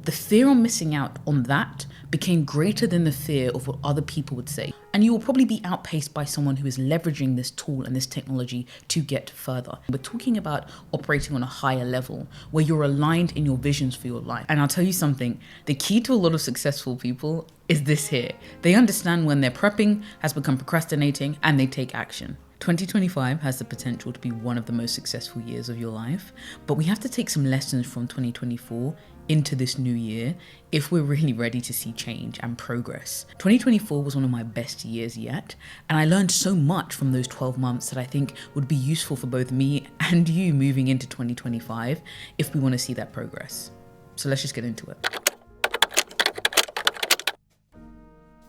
the fear on missing out on that became greater than the fear of what other people would say. And you will probably be outpaced by someone who is leveraging this tool and this technology to get further. We're talking about operating on a higher level where you're aligned in your visions for your life. And I'll tell you something, the key to a lot of successful people is this here. They understand when their prepping has become procrastinating and they take action. 2025 has the potential to be one of the most successful years of your life, but we have to take some lessons from 2024 into this new year if we're really ready to see change and progress. 2024 was one of my best years yet, and I learned so much from those 12 months that I think would be useful for both me and you moving into 2025 if we want to see that progress. So let's just get into it.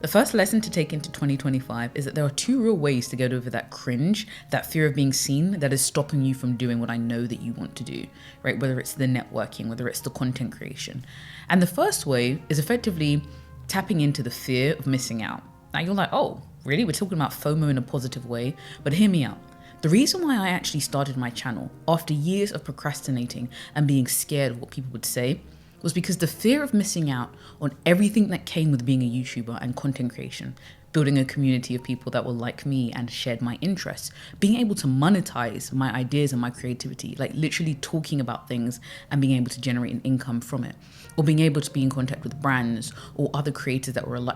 The first lesson to take into 2025 is that there are two real ways to get over that cringe, that fear of being seen that is stopping you from doing what I know that you want to do, right? Whether it's the networking, whether it's the content creation. And the first way is effectively tapping into the fear of missing out. Now you're like, oh, really? We're talking about FOMO in a positive way, but hear me out. The reason why I actually started my channel after years of procrastinating and being scared of what people would say was because the fear of missing out on everything that came with being a YouTuber and content creation, building a community of people that were like me and shared my interests, being able to monetize my ideas and my creativity, like literally talking about things and being able to generate an income from it, or being able to be in contact with brands or other creators that were alike.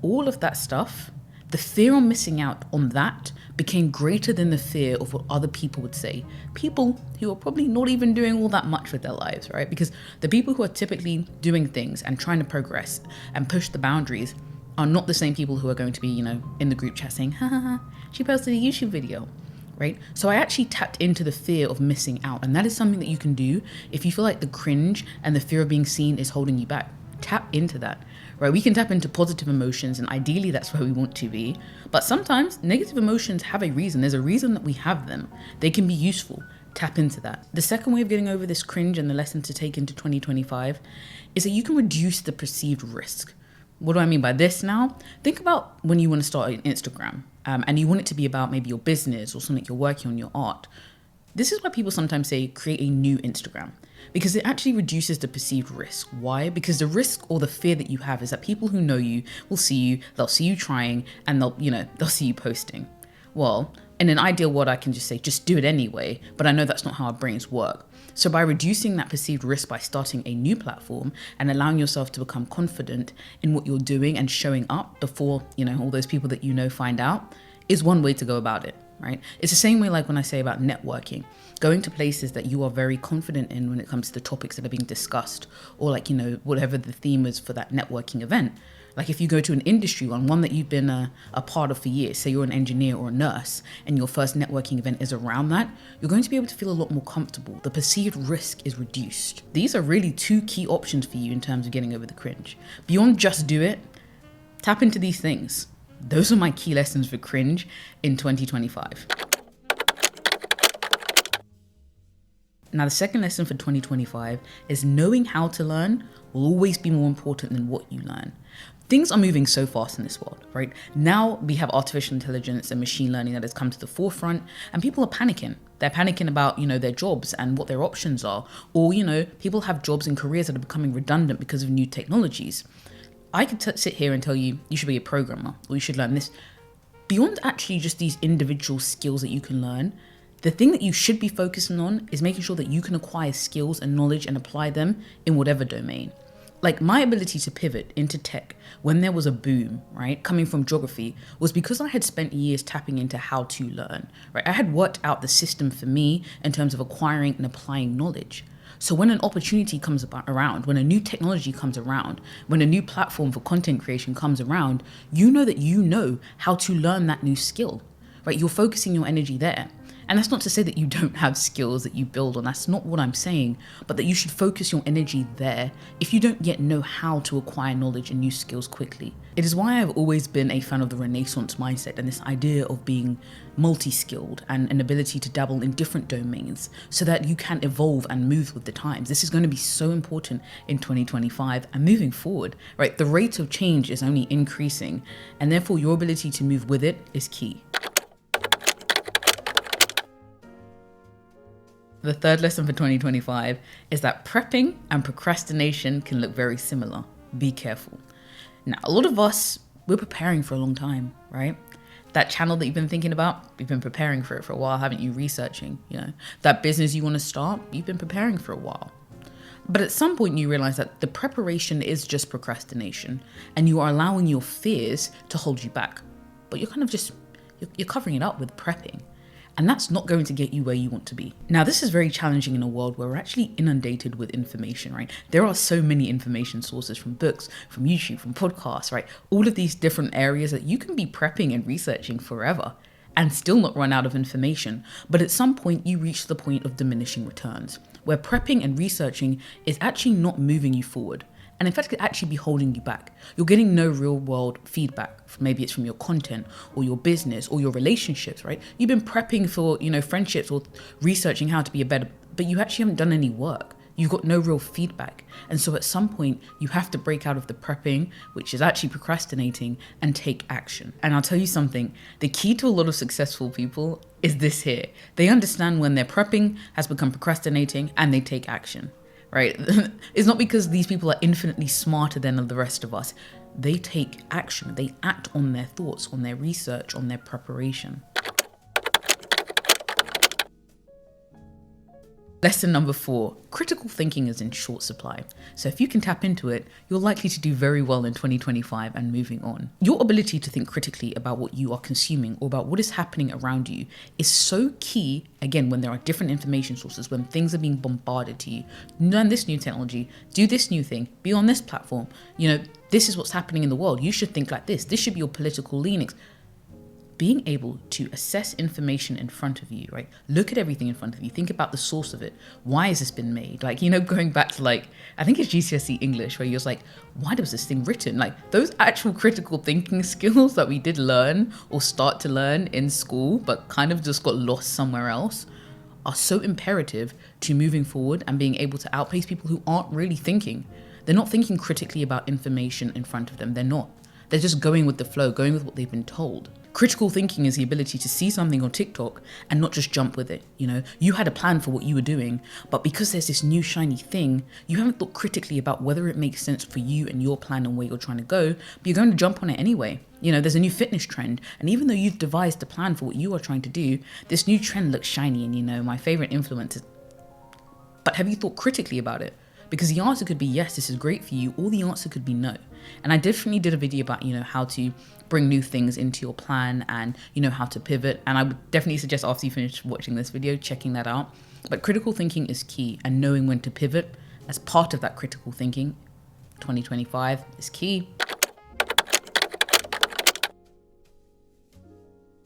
All of that stuff, the fear on missing out on that became greater than the fear of what other people would say. People who are probably not even doing all that much with their lives, right? Because the people who are typically doing things and trying to progress and push the boundaries are not the same people who are going to be, in the group chat saying, ha ha ha, she posted a YouTube video, right? So I actually tapped into the fear of missing out. And that is something that you can do if you feel like the cringe and the fear of being seen is holding you back. Tap into that. Right, we can tap into positive emotions, and ideally that's where we want to be. But sometimes negative emotions have a reason. There's a reason that we have them. They can be useful. Tap into that. The second way of getting over this cringe and the lesson to take into 2025 is that you can reduce the perceived risk. What do I mean by this now? Think about when you want to start an Instagram and you want it to be about maybe your business or something you're working on, your art. This is why people sometimes say create a new Instagram, because it actually reduces the perceived risk. Why? Because the risk or the fear that you have is that people who know you will see you, they'll see you trying, and they'll see you posting. Well, in an ideal world, I can just say, just do it anyway, but I know that's not how our brains work. So by reducing that perceived risk by starting a new platform and allowing yourself to become confident in what you're doing and showing up before, all those people that find out, is one way to go about it. Right? It's the same way like when I say about networking, going to places that you are very confident in when it comes to the topics that are being discussed, or whatever the theme is for that networking event. Like if you go to an industry one that you've been a part of for years, say you're an engineer or a nurse, and your first networking event is around that, you're going to be able to feel a lot more comfortable. The perceived risk is reduced. These are really two key options for you in terms of getting over the cringe. Beyond just do it, tap into these things. Those are my key lessons for cringe in 2025. Now, the second lesson for 2025 is knowing how to learn will always be more important than what you learn. Things are moving so fast in this world, right? Now we have artificial intelligence and machine learning that has come to the forefront, and people are panicking. They're panicking about, their jobs and what their options are. Or, people have jobs and careers that are becoming redundant because of new technologies. I could sit here and tell you should be a programmer or you should learn this. Beyond actually just these individual skills that you can learn, the thing that you should be focusing on is making sure that you can acquire skills and knowledge and apply them in whatever domain. Like my ability to pivot into tech when there was a boom, right, coming from geography was because I had spent years tapping into how to learn, right? I had worked out the system for me in terms of acquiring and applying knowledge. So when an opportunity comes around, when a new technology comes around, when a new platform for content creation comes around, you know that you know how to learn that new skill, right? You're focusing your energy there. And that's not to say that you don't have skills that you build on. That's not what I'm saying, but that you should focus your energy there if you don't yet know how to acquire knowledge and new skills quickly. It is why I've always been a fan of the Renaissance mindset and this idea of being multi-skilled and an ability to dabble in different domains so that you can evolve and move with the times. This is going to be so important in 2025 and moving forward, right? The rate of change is only increasing, and therefore your ability to move with it is key. The third lesson for 2025 is knowing how to learn will always be more important than what you learn. Things are moving so fast in this world, right? Now we have artificial intelligence and machine learning that has come to the forefront, and people are panicking. They're panicking about, their jobs and what their options are. Or, people have jobs and careers that are becoming redundant because of new technologies. I could sit here and tell you should be a programmer or you should learn this. The third lesson for 2025 is that prepping and procrastination can look very similar. Be careful. Now, a lot of us, we're preparing for a long time, right? That channel that you've been thinking about, you've been preparing for it for a while, haven't you? Researching, that business you want to start, you've been preparing for a while. But at some point you realize that the preparation is just procrastination and you are allowing your fears to hold you back. But you're kind of you're covering it up with prepping. And that's not going to get you where you want to be. Now, this is very challenging in a world where we're actually inundated with information, right? There are so many information sources from books, from YouTube, from podcasts, right? All of these different areas that you can be prepping and researching forever and still not run out of information. But at some point, you reach the point of diminishing returns, where prepping and researching is actually not moving you forward. And in fact, it could actually be holding you back. You're getting no real world feedback. Maybe it's from your content or your business or your relationships, right? You've been prepping for, friendships or researching how to be a better, but you actually haven't done any work. You've got no real feedback. And so at some point you have to break out of the prepping, which is actually procrastinating, and take action. And I'll tell you something, the key to a lot of successful people is this here. They understand when their prepping has become procrastinating and they take action. Right? It's not because these people are infinitely smarter than the rest of us. They take action. They act on their thoughts, on their research, on their preparation. Lesson number 4, critical thinking is in short supply. So if you can tap into it, you're likely to do very well in 2025 and moving on. Your ability to think critically about what you are consuming or about what is happening around you is so key, again, when there are different information sources, when things are being bombarded to you. Learn this new technology, do this new thing, be on this platform. This is what's happening in the world. You should think like this. This should be your political leanings. Being able to assess information in front of you, right? Look at everything in front of you. Think about the source of it. Why has this been made? Going back to I think it's GCSE English where you're why was this thing written? Those actual critical thinking skills that we did learn or start to learn in school, but kind of just got lost somewhere else, are so imperative to moving forward and being able to outpace people who aren't really thinking. They're not thinking critically about information in front of them. They're not. They're just going with the flow, going with what they've been told. Critical thinking is the ability to see something on TikTok and not just jump with it. You had a plan for what you were doing, but because there's this new shiny thing, you haven't thought critically about whether it makes sense for you and your plan and where you're trying to go, but you're going to jump on it anyway. There's a new fitness trend, and even though you've devised a plan for what you are trying to do, this new trend looks shiny and my favorite influencers. But have you thought critically about it? Because the answer could be yes, this is great for you, or the answer could be no. And I definitely did a video about, how to bring new things into your plan and, how to pivot. And I would definitely suggest after you finish watching this video, checking that out. But critical thinking is key, and knowing when to pivot as part of that critical thinking, 2025 is key.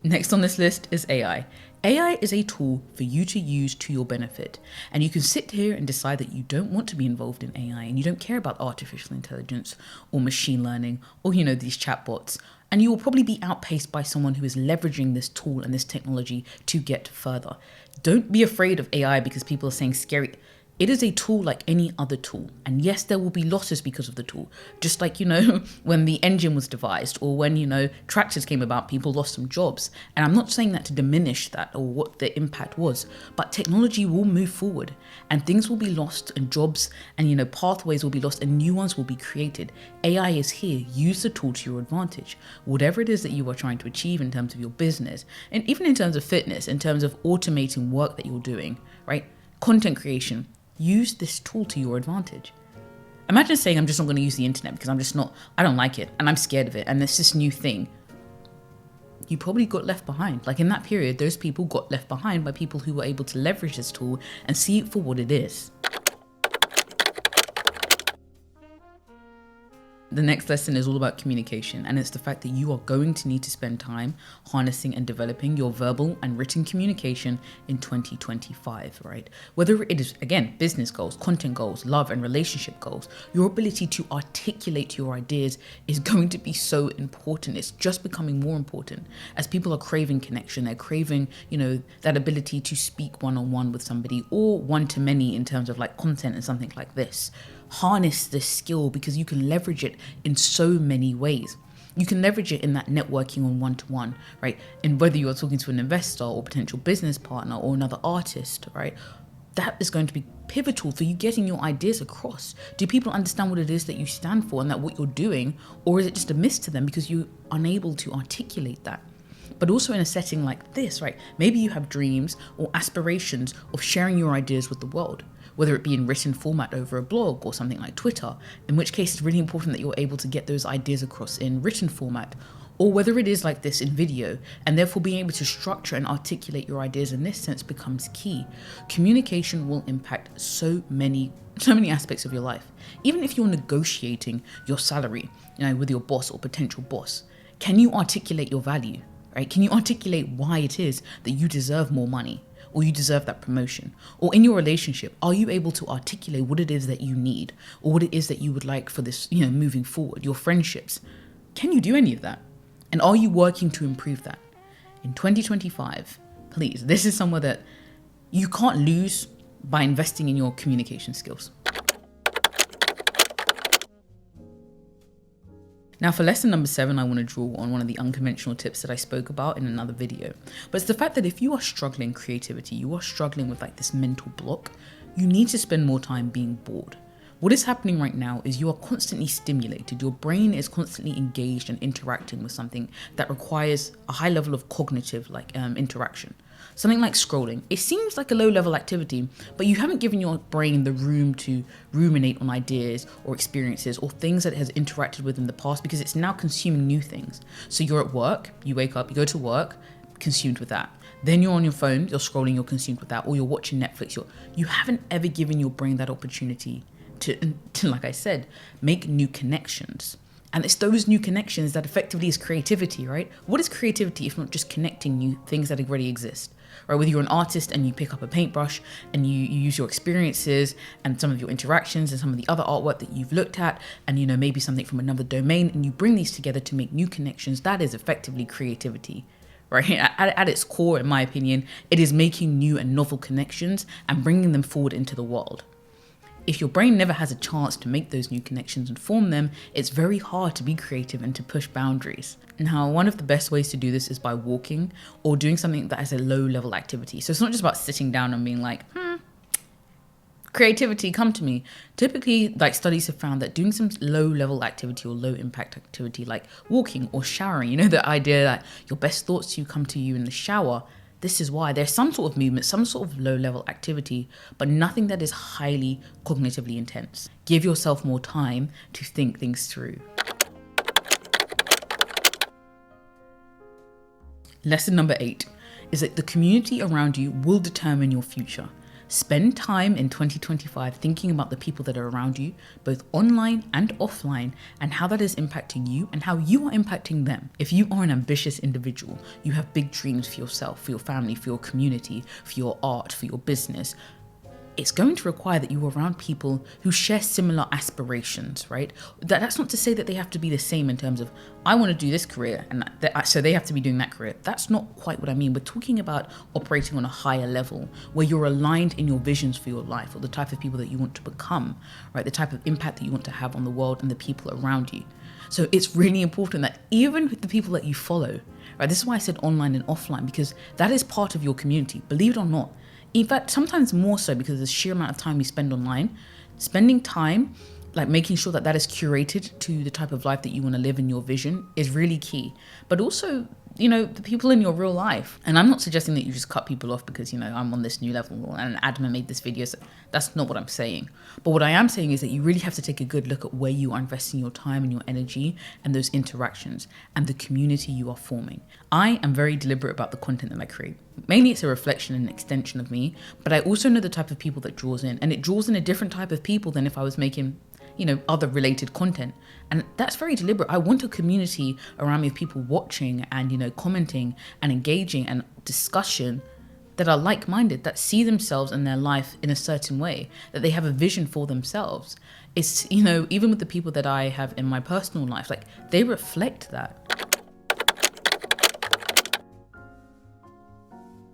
Next on this list is AI. AI is a tool for you to use to your benefit. And you can sit here and decide that you don't want to be involved in AI and you don't care about artificial intelligence or machine learning or, these chatbots. And you will probably be outpaced by someone who is leveraging this tool and this technology to get further. Don't be afraid of AI because people are saying scary. It is a tool like any other tool. And yes, there will be losses because of the tool. Just like, when the engine was devised or when, tractors came about, people lost some jobs. And I'm not saying that to diminish that or what the impact was, but technology will move forward and things will be lost and jobs and, pathways will be lost and new ones will be created. AI is here. Use the tool to your advantage. Whatever it is that you are trying to achieve in terms of your business and even in terms of fitness, in terms of automating work that you're doing, right? Content creation. Use this tool to your advantage. Imagine saying, I'm just not going to use the internet because I don't like it and I'm scared of it and there's this new thing. You probably got left behind. In that period, those people got left behind by people who were able to leverage this tool and see it for what it is. The next lesson is all about communication, and it's the fact that you are going to need to spend time harnessing and developing your verbal and written communication in 2025, right? Whether it is, again, business goals, content goals, love and relationship goals, your ability to articulate your ideas is going to be so important. It's just becoming more important as people are craving connection. They're craving, that ability to speak one-on-one with somebody or one-to-many in terms of content and something like this. Harness this skill because you can leverage it in so many ways. You can leverage it in that networking on one-to-one, right? And whether you are talking to an investor or potential business partner or another artist, right? that is going to be pivotal for you getting your ideas across. Do people understand what it is that you stand for and that what you're doing, or is it just a myth to them because you're unable to articulate that? But also in a setting like this, right? Maybe you have dreams or aspirations of sharing your ideas with the world, whether it be in written format over a blog or something like Twitter, in which case it's really important that you're able to get those ideas across in written format, or whether it is like this in video, and therefore being able to structure and articulate your ideas in this sense becomes key. Communication will impact so many aspects of your life. Even if you're negotiating your salary, with your boss or potential boss, can you articulate your value, right? Can you articulate why it is that you deserve more money or you deserve that promotion? Or in your relationship, are you able to articulate what it is that you need or what it is that you would like for this, moving forward, your friendships? Can you do any of that? And are you working to improve that? In 2025, please, this is somewhere that you can't lose by investing in your communication skills. Now for lesson number 7, I want to draw on one of the unconventional tips that I spoke about in another video. But it's the fact that if you are struggling creativity, you are struggling with like this mental block, you need to spend more time being bored. What is happening right now is you are constantly stimulated. Your brain is constantly engaged and interacting with something that requires a high level of cognitive interaction. Something like scrolling. It seems like a low level activity, but you haven't given your brain the room to ruminate on ideas or experiences or things that it has interacted with in the past because it's now consuming new things. So you're at work, you wake up, you go to work, consumed with that. Then you're on your phone, you're scrolling, you're consumed with that, or you're watching Netflix. You haven't ever given your brain that opportunity to, like I said, make new connections. And it's those new connections that effectively is creativity, right? What is creativity if not just connecting new things that already exist, right? Whether you're an artist and you pick up a paintbrush and you use your experiences and some of your interactions and some of the other artwork that you've looked at and, maybe something from another domain, and you bring these together to make new connections, that is effectively creativity, right? At its core, in my opinion, it is making new and novel connections and bringing them forward into the world. If your brain never has a chance to make those new connections and form them, it's very hard to be creative and to push boundaries. Now, one of the best ways to do this is by walking or doing something that has a low level activity. So it's not just about sitting down and being like, creativity, come to me. Typically, studies have found that doing some low level activity or low impact activity like walking or showering, the idea that your best thoughts come to you in the shower. This is why there's some sort of movement, some sort of low-level activity, but nothing that is highly cognitively intense. Give yourself more time to think things through. Lesson number 8 is that the community around you will determine your future. Spend time in 2025 thinking about the people that are around you, both online and offline, and how that is impacting you and how you are impacting them. If you are an ambitious individual, you have big dreams for yourself, for your family, for your community, for your art, for your business, it's going to require that you're around people who share similar aspirations, right? That's not to say that they have to be the same in terms of, I want to do this career, and so they have to be doing that career. That's not quite what I mean. We're talking about operating on a higher level where you're aligned in your visions for your life or the type of people that you want to become, right? The type of impact that you want to have on the world and the people around you. So it's really important that even with the people that you follow, right? This is why I said online and offline, because that is part of your community, believe it or not. In fact, sometimes more so because of the sheer amount of time you spend online. Spending time, making sure that that is curated to the type of life that you want to live in your vision is really key. But also, the people in your real life. And I'm not suggesting that you just cut people off because, I'm on this new level and Adama made this video. So that's not what I'm saying. But what I am saying is that you really have to take a good look at where you are investing your time and your energy and those interactions and the community you are forming. I am very deliberate about the content that I create. Mainly it's a reflection and an extension of me, but I also know the type of people that draws in, and it draws in a different type of people than if I was making other related content. And that's very deliberate. I want a community around me of people watching and, commenting and engaging and discussion that are like-minded, that see themselves and their life in a certain way, that they have a vision for themselves. It's, even with the people that I have in my personal life, they reflect that.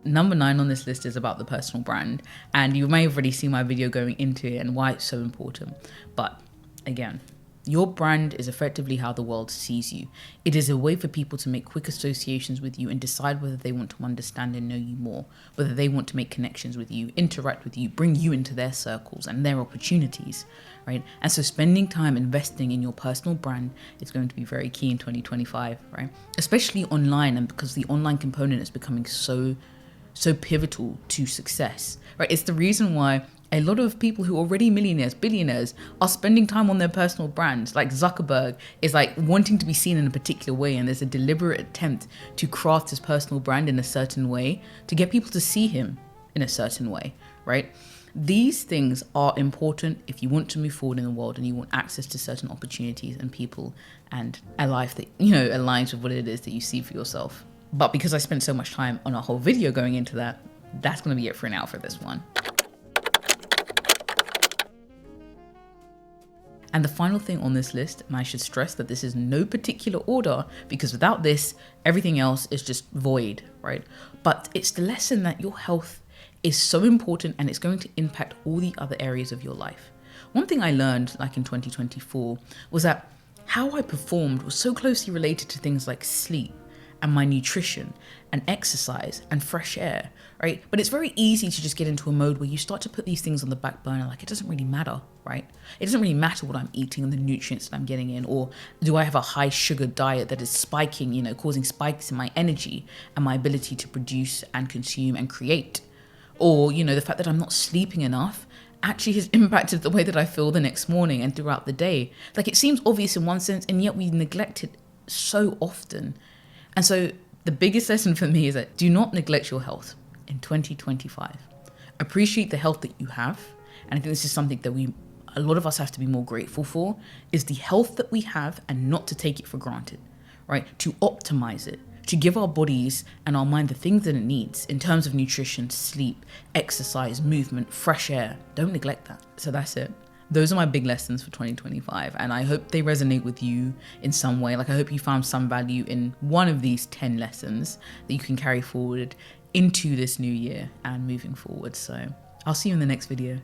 Number 9 on this list is about the personal brand. And you may have already seen my video going into it and why it's so important. But again, Your brand is effectively how the world sees you. It is a way for people to make quick associations with you and decide whether they want to understand and know you more, whether they want to make connections with you, interact with you, bring you into their circles and their opportunities, right? And so spending time investing in your personal brand is going to be very key in 2025, right? Especially online, and because the online component is becoming so pivotal to success, right? It's the reason why a lot of people who are already millionaires, billionaires, are spending time on their personal brands. Like Zuckerberg is like wanting to be seen in a particular way, and there's a deliberate attempt to craft his personal brand in a certain way to get people to see him in a certain way, right? These things are important if you want to move forward in the world and you want access to certain opportunities and people and a life that, aligns with what it is that you see for yourself. But because I spent so much time on a whole video going into that, that's going to be it for now for this one. And the final thing on this list, and I should stress that this is no particular order, because without this, everything else is just void, right? But it's the lesson that your health is so important and it's going to impact all the other areas of your life. One thing I learned, like in 2024, was that how I performed was so closely related to things like sleep and my nutrition and exercise and fresh air, right? But it's very easy to just get into a mode where you start to put these things on the back burner, like it doesn't really matter, right? It doesn't really matter what I'm eating and the nutrients that I'm getting in, or do I have a high sugar diet that is spiking, causing spikes in my energy and my ability to produce and consume and create? Or, the fact that I'm not sleeping enough actually has impacted the way that I feel the next morning and throughout the day. Like, it seems obvious in one sense, and yet we neglect it so often. And so the biggest lesson for me is that do not neglect your health in 2025. Appreciate the health that you have. And I think this is something that a lot of us have to be more grateful for, is the health that we have and not to take it for granted, right? To optimize it, to give our bodies and our mind the things that it needs in terms of nutrition, sleep, exercise, movement, fresh air. Don't neglect that. So that's it. Those are my big lessons for 2025, and I hope they resonate with you in some way. Like, I hope you found some value in one of these 10 lessons that you can carry forward into this new year and moving forward. So I'll see you in the next video.